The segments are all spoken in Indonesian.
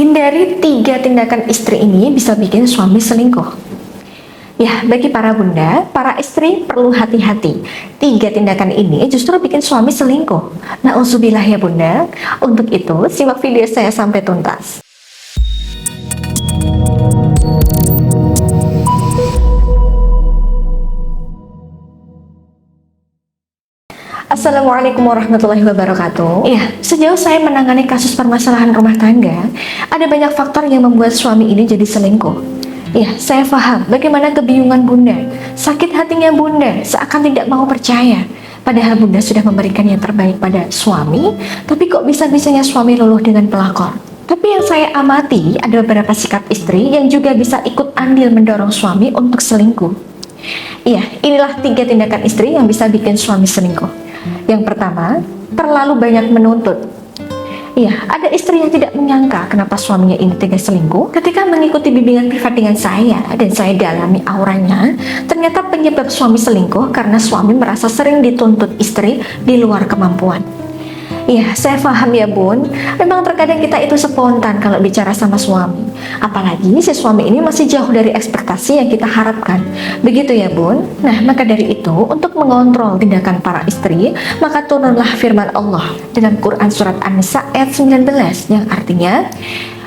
hindari 3 tindakan istri ini bisa bikin suami selingkuh. Ya, bagi para bunda, para istri perlu hati-hati. 3 tindakan ini justru bikin suami selingkuh. Na'udzubillah ya bunda. Untuk itu, simak video saya sampai tuntas. Assalamualaikum warahmatullahi wabarakatuh. Ya, sejauh saya menangani kasus permasalahan rumah tangga, ada banyak faktor yang membuat suami ini jadi selingkuh. Ya, saya paham bagaimana kebingungan bunda, sakit hatinya bunda, seakan tidak mau percaya. Padahal bunda sudah memberikan yang terbaik pada suami, tapi kok bisa-bisanya suami luluh dengan pelakor. Tapi yang saya amati ada beberapa sikap istri yang juga bisa ikut andil mendorong suami untuk selingkuh. Iya, inilah 3 tindakan istri yang bisa bikin suami selingkuh. Yang pertama, terlalu banyak menuntut. Iya, ada istri yang tidak menyangka kenapa suaminya ini tega selingkuh. Ketika mengikuti bimbingan privat dengan saya dan saya dalami auranya, ternyata penyebab suami selingkuh karena suami merasa sering dituntut istri di luar kemampuan. Iya, saya paham ya bun, memang terkadang kita itu spontan kalau bicara sama suami. Apalagi si suami ini masih jauh dari ekspektasi yang kita harapkan. Begitu ya bun. Nah, maka dari itu, untuk mengontrol tindakan para istri, maka turunlah firman Allah dalam Quran Surat An-Nisa ayat 19 yang artinya,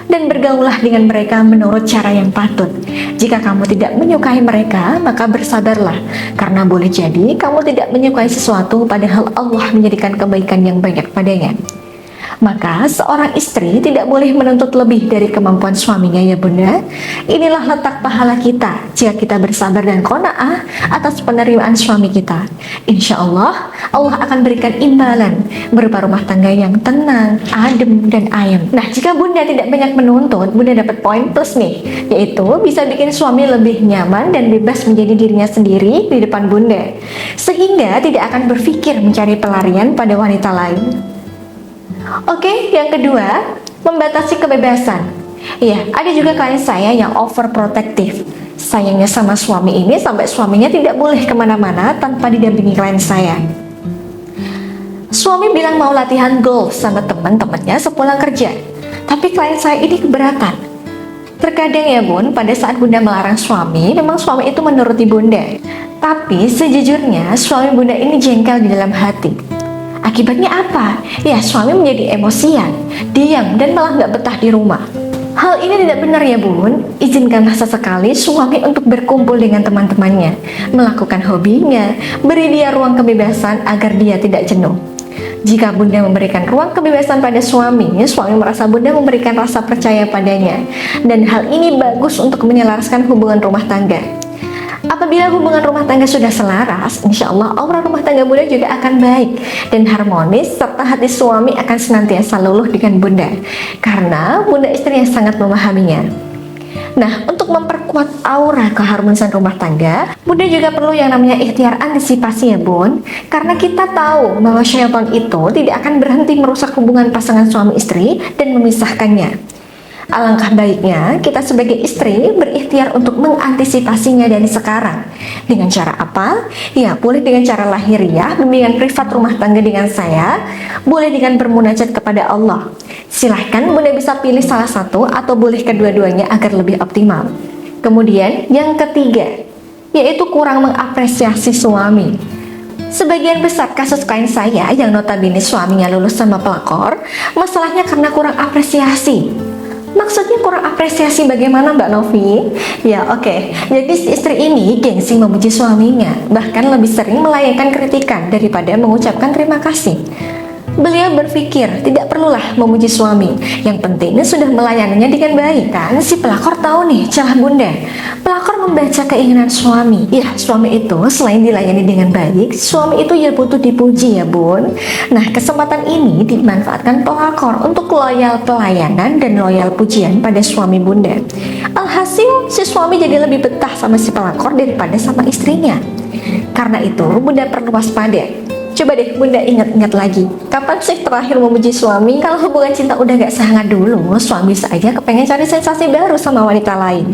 dan bergaulah dengan mereka menurut cara yang patut. Jika kamu tidak menyukai mereka, maka bersabarlah, karena boleh jadi kamu tidak menyukai sesuatu padahal Allah menjadikan kebaikan yang banyak padanya. Maka seorang istri tidak boleh menuntut lebih dari kemampuan suaminya ya bunda. Inilah letak pahala kita jika kita bersabar dan qanaah atas penerimaan suami kita. Insya Allah, Allah akan berikan imbalan berupa rumah tangga yang tenang, adem, dan ayem. Nah, jika bunda tidak banyak menuntut, bunda dapat poin plus nih, yaitu bisa bikin suami lebih nyaman dan bebas menjadi dirinya sendiri di depan bunda, sehingga tidak akan berpikir mencari pelarian pada wanita lain. Oke, yang kedua, membatasi kebebasan. Iya, ada juga klien saya yang overprotective. Sayangnya sama suami ini sampai suaminya tidak boleh kemana-mana tanpa didampingi klien saya. Suami bilang mau latihan golf sama teman-temannya sepulang kerja, tapi klien saya ini keberatan. Terkadang ya bun, pada saat bunda melarang suami, memang suami itu menuruti bunda. Tapi sejujurnya suami bunda ini jengkel di dalam hati. Akibatnya apa? Ya, suami menjadi emosian, diam, dan malah nggak betah di rumah. Hal ini tidak benar ya bun. Izinkanlah sesekali suami untuk berkumpul dengan teman-temannya, melakukan hobinya, beri dia ruang kebebasan agar dia tidak jenuh. Jika bunda memberikan ruang kebebasan pada suami merasa bunda memberikan rasa percaya padanya. Dan hal ini bagus untuk menyelaraskan hubungan rumah tangga. Apabila hubungan rumah tangga sudah selaras, insya Allah aura rumah tangga bunda juga akan baik dan harmonis, serta hati suami akan senantiasa luluh dengan bunda, karena bunda istri yang sangat memahaminya. Nah, untuk memperkuat aura keharmonisan rumah tangga, bunda juga perlu yang namanya ikhtiar antisipasi ya bun, karena kita tahu bahwa syaitan itu tidak akan berhenti merusak hubungan pasangan suami istri dan memisahkannya. Alangkah baiknya kita sebagai istri berikhtiar untuk mengantisipasinya dari sekarang. Dengan cara apa? Ya, boleh dengan cara lahiriah, bimbingan privat rumah tangga dengan saya, boleh dengan bermunajat kepada Allah. Silahkan bunda bisa pilih salah satu atau boleh kedua-duanya agar lebih optimal. Kemudian yang ketiga, yaitu kurang mengapresiasi suami. Sebagian besar kasus klien saya yang notabene suaminya lulus sama pelakor, masalahnya karena kurang apresiasi. Maksudnya kurang apresiasi bagaimana Mbak Novi? Ya oke. Jadi si istri ini gengsi memuji suaminya, bahkan lebih sering melayangkan kritikan daripada mengucapkan terima kasih. Beliau berpikir tidak perlulah memuji suami, yang penting sudah melayaninya dengan baik. Kan si pelakor tahu nih celah bunda. Pelakor membaca keinginan suami. Ya, suami itu selain dilayani dengan baik, suami itu ya butuh dipuji ya bun. Nah, kesempatan ini dimanfaatkan pelakor untuk loyal pelayanan dan loyal pujian pada suami bunda. Alhasil si suami jadi lebih betah sama si pelakor daripada sama istrinya. Karena itu bunda perlu waspada. Coba deh Bunda ingat-ingat lagi, kapan sih terakhir memuji suami? Kalau hubungan cinta udah gak sehangat dulu, suami saja kepengen cari sensasi baru sama wanita lain.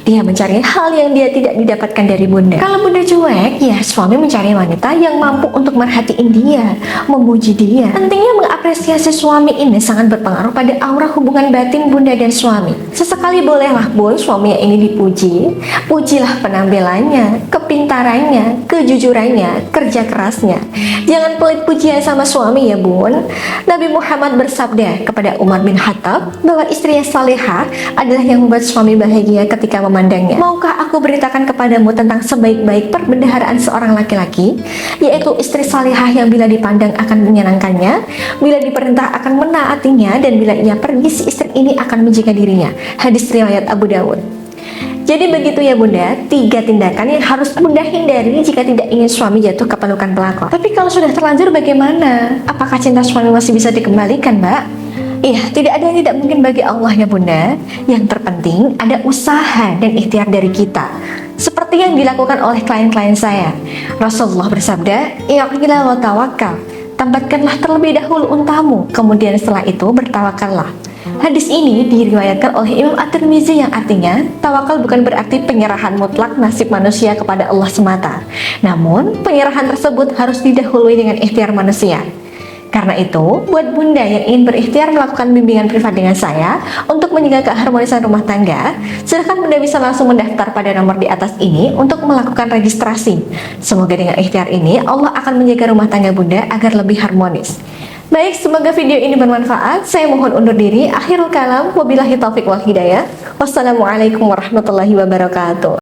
Dia mencari hal yang dia tidak didapatkan dari Bunda. Kalau Bunda cuek, ya suami mencari wanita yang mampu untuk merhatiin dia, memuji dia. Pentingnya mengapresiasi suami ini sangat berpengaruh pada aura hubungan batin Bunda dan suami. Sesekali bolehlah Bun suami yang ini dipuji. Pujilah penampilannya, kepintarannya, kejujurannya, kerja kerasnya. Jangan pelit pujian sama suami ya Bun. Nabi Muhammad bersabda kepada Umar bin Khattab bahwa istri yang salehah adalah yang membuat suami bahagia ketika memandangnya. Maukah aku beritakan kepadamu tentang sebaik-baik perbendaharaan seorang laki-laki, yaitu istri salehah yang bila dipandang akan menyenangkannya, bila diperintah akan menaatinya, dan bila ia pergi si istri ini akan menjaga dirinya. Hadis riwayat Abu Dawud. Jadi begitu ya Bunda, 3 tindakan yang harus Bunda hindari jika tidak ingin suami jatuh ke pelukan pelakor. Tapi kalau sudah terlanjur bagaimana? Apakah cinta suami masih bisa dikembalikan, Mbak? Iya, tidak ada yang tidak mungkin bagi Allah ya Bunda. Yang terpenting ada usaha dan ikhtiar dari kita. Seperti yang dilakukan oleh klien-klien saya. Rasulullah bersabda, "Iqila wa tawakkal." Tempatkanlah terlebih dahulu untamu, kemudian setelah itu bertawakallah. Hadis ini diriwayatkan oleh Imam At-Tirmizi yang artinya tawakal bukan berarti penyerahan mutlak nasib manusia kepada Allah semata. Namun, penyerahan tersebut harus didahului dengan ikhtiar manusia. Karena itu, buat Bunda yang ingin berikhtiar melakukan bimbingan privat dengan saya untuk menjaga keharmonisan rumah tangga, silahkan Bunda bisa langsung mendaftar pada nomor di atas ini untuk melakukan registrasi. Semoga dengan ikhtiar ini Allah akan menjaga rumah tangga Bunda agar lebih harmonis. Baik, semoga video ini bermanfaat. Saya mohon undur diri. Akhirul kalam, wabillahi taufiq wal hidayah. Wassalamualaikum warahmatullahi wabarakatuh.